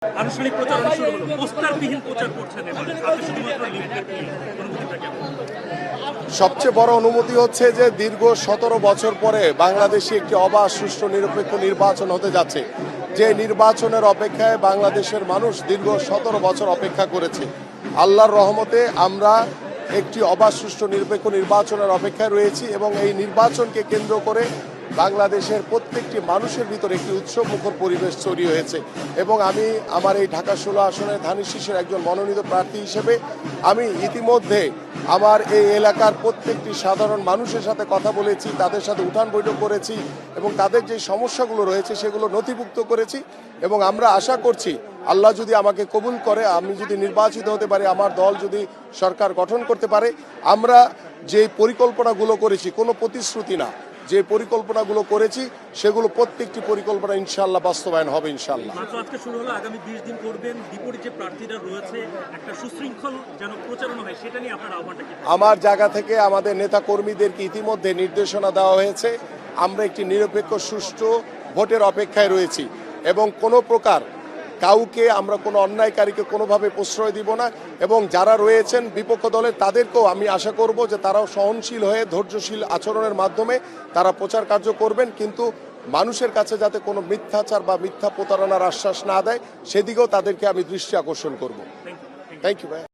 আনুষ্ঠানিক প্রচারণা শুরু হলো, পোস্টারবিহীন প্রচার করছেন এবারে। আপনি শুধুমাত্র লিফলেট নিয়ে অনুভূতিটা কেমন? সবচেয়ে বড় অনুমতি হচ্ছে যে দীর্ঘ 17 বছর পরে বাংলাদেশে একটি অবাধ সুষ্ঠু নিরপেক্ষ নির্বাচন হতে যাচ্ছে। যে নির্বাচনের অপেক্ষায় বাংলাদেশের মানুষ দীর্ঘ 17 বছর অপেক্ষা করেছে। আল্লাহর রহমতে আমরা একটি অবাধ সুষ্ঠু নিরপেক্ষ নির্বাচনের অপেক্ষায় রয়েছি এবং এই নির্বাচনকে কেন্দ্র করে বাংলাদেশের প্রত্যেকটি মানুষের ভিতরে একটি উৎসবমুখর পরিবেশ তৈরি হয়েছে এবং আমি আমার এই ঢাকা 16 আসনের ধানের শীষের একজন মনোনীত প্রার্থী হিসেবে আমি ইতিমধ্যে আমার এই এলাকার প্রত্যেকটি সাধারণ মানুষের সাথে কথা বলেছি, তাদের সাথে উঠান বৈঠক করেছি এবং তাদের যে সমস্যাগুলো রয়েছে সেগুলো নথিভুক্ত করেছি এবং আমরা আশা করছি আল্লাহ যদি আমাকে কবুল করে, আমি যদি নির্বাচিত হতে পারি, আমার দল যদি সরকার গঠন করতে পারে, আমরা যে পরিকল্পনাগুলো করেছি কোনো প্রতিশ্রুতি না, যে পরিকল্পনাগুলো করেছি সেগুলো প্রত্যেকটি পরিকল্পনা ইনশাআল্লাহ বাস্তবায়ন হবে ইনশাআল্লাহ। মাত্র আজকে শুরু হলো, আগামী 20 দিন করবেন। বিপরীত যে প্রার্থীরা রয়েছে একটা সুশৃঙ্খল যেন প্রচারণা হয়, সেটা নিয়ে আপনার আহ্বানটা কি? আমার জায়গা থেকে আমাদের নেতা কর্মীদেরকে ইতিমধ্যে নির্দেশনা দেওয়া হয়েছে। আমরা একটি নিরপেক্ষ সুষ্ঠু ভোটের অপেক্ষায় রয়েছি এবং কোনো প্রকার কাউকে আমরা কোনো অন্যায়কারীকে কোনোভাবে প্রশ্রয় দিব না এবং যারা রয়েছেন বিপক্ষ দলের তাদেরকেও আমি আশা করব যে তারাও সহনশীল হয়ে ধৈর্যশীল আচরণের মাধ্যমে তারা প্রচার কার্য করবেন, কিন্তু মানুষের কাছে যাতে কোনো মিথ্যাচার বা মিথ্যা প্রতারণার আশ্বাস না দেয় সেদিকেও তাদেরকে আমি দৃষ্টি আকর্ষণ করব। Thank you. থ্যাংক ইউ ভাই।